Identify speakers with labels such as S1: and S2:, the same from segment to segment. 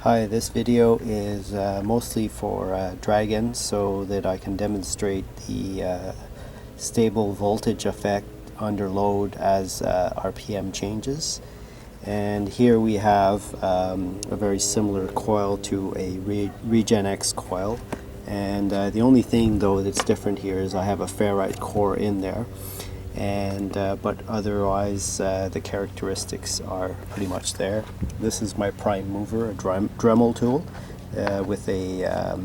S1: Hi, this video is mostly for Dragon so that I can demonstrate the stable voltage effect under load as RPM changes. And here we have a very similar coil to a RegenX coil, and the only thing though that's different here is I have a ferrite core in there, and but otherwise the characteristics are pretty much there. This is my prime mover, a Dremel tool with a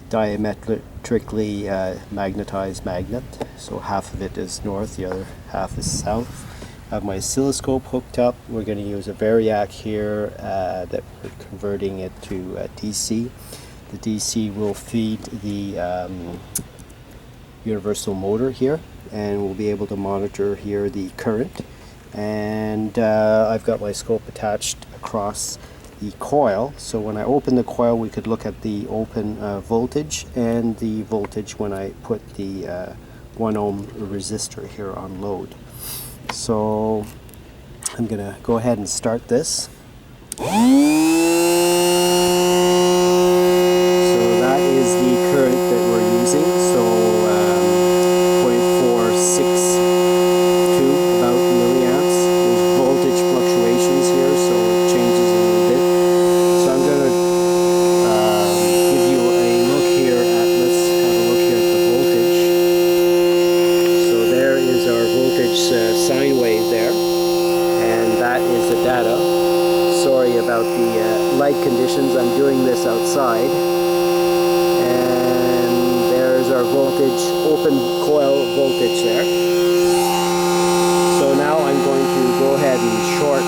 S1: diametrically magnetized magnet, so half of it is north, the other half is south. I have my oscilloscope hooked up. We're going to use a variac here that we're converting it to DC. The DC will feed the universal motor here, and we'll be able to monitor here the current. And I've got my scope attached across the coil, so when I open the coil we could look at the open voltage and the voltage when I put the 1 ohm resistor here on load. So I'm gonna go ahead and start this. So that is the current that we're using, so 0.462 about milliamps. There's voltage fluctuations here, so it changes a little bit. So I'm going to give you a look here at, let's have a look here at the voltage. So there is our voltage sine wave there, and that is the data. Sorry about the light conditions, I'm doing this outside. And there's our voltage, open coil voltage there. So now I'm going to go ahead and short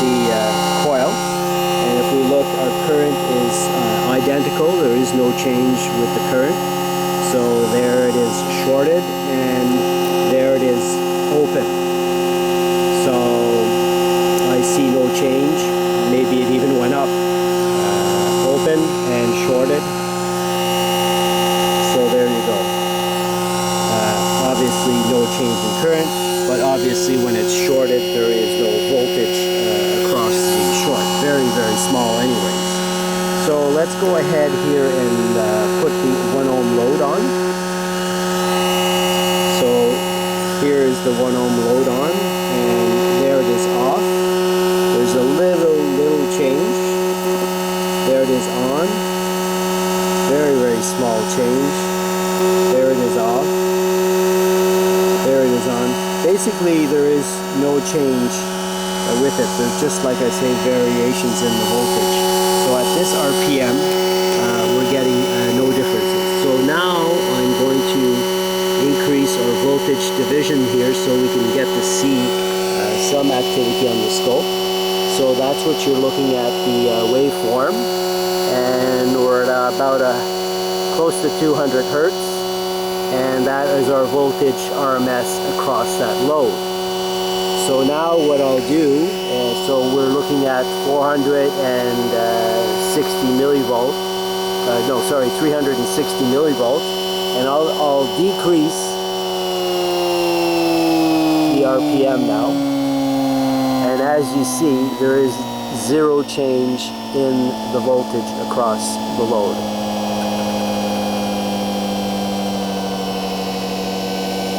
S1: the coil, and if we look, our current is identical, there is no change with the current. So there it is shorted, and there it is open. So I see no change, maybe it even went up. Open and shorted. So there you go. Obviously no change in current, but obviously when it's shorted there is no voltage across the short. Very, very small anyways. So let's go ahead here and put the 1 ohm load on. So here is the 1 ohm load on, and there it is off. There's a little change. There it is on. Very, very small change. There it is off. There it is on. Basically there is no change with it. There's just, like I say, variations in the voltage. So at this RPM we're getting no differences. So now I'm going to increase our voltage division here so we can get to see some activity on the scope. So that's what you're looking at, the waveform, and we're at about close to 200 hertz, and that is our voltage RMS across that load. So now what I'll do, so we're looking at 460 millivolts, 360 millivolts, and I'll decrease the RPM now. And as you see, there is zero change in the voltage across the load.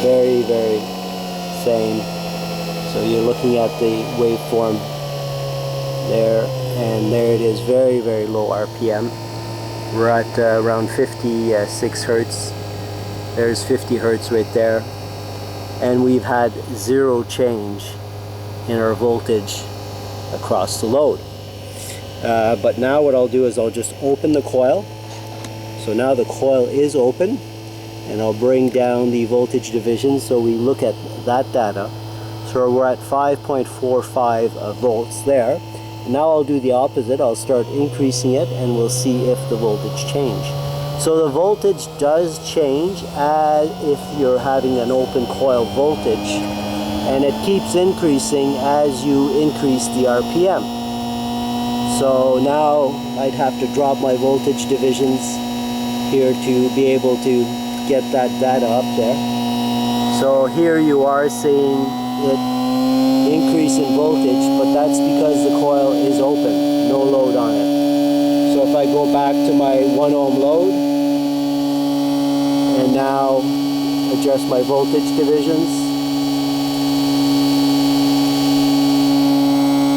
S1: Very, very same. So you're looking at the waveform there, and there it is, very, very low RPM. We're at around 56 hertz. There's 50 hertz right there. And we've had zero change in our voltage across the load. But now what I'll do is I'll just open the coil. So now the coil is open, and I'll bring down the voltage division so we look at that data. So we're at 5.45 volts there. Now I'll do the opposite. I'll start increasing it, and we'll see if the voltage change. So the voltage does change as if you're having an open coil voltage, and it keeps increasing as you increase the RPM. So now I'd have to drop my voltage divisions here to be able to get that data up there. So here you are seeing it increase in voltage, but that's because the coil is open. my 1 ohm load, and now adjust my voltage divisions.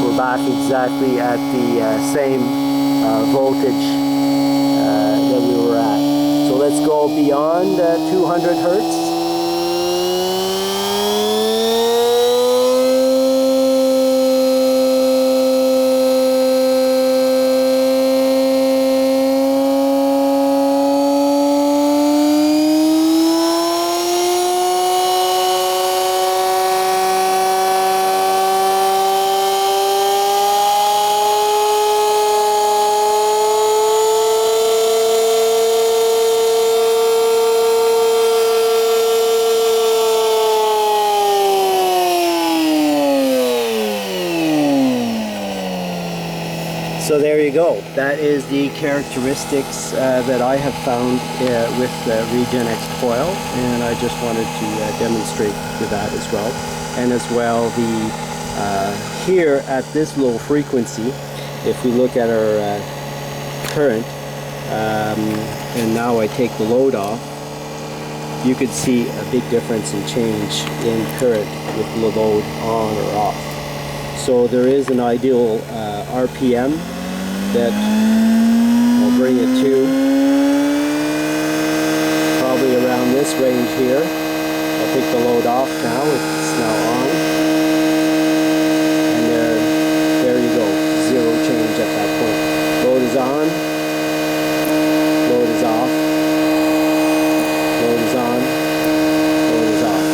S1: We're back exactly at the same voltage that we were at. So let's go beyond 200 hertz. So there you go. That is the characteristics that I have found with Regenex coil, and I just wanted to demonstrate that as well. And as well, here at this low frequency, if we look at our current, and now I take the load off, you could see a big difference in change in current with the load on or off. So there is an ideal RPM that I'll bring it to probably around this range here. I'll take the load off now, it's now on, and there you go, zero change at that point. Load is on, load is off, load is on, load is off.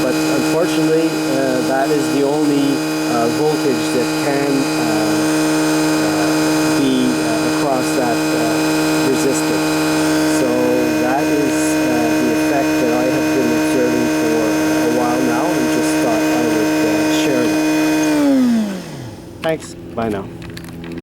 S1: But unfortunately that is the only voltage that can across that resistor. So that is the effect that I have been observing for a while now, and just thought I would share that. Thanks. Bye now.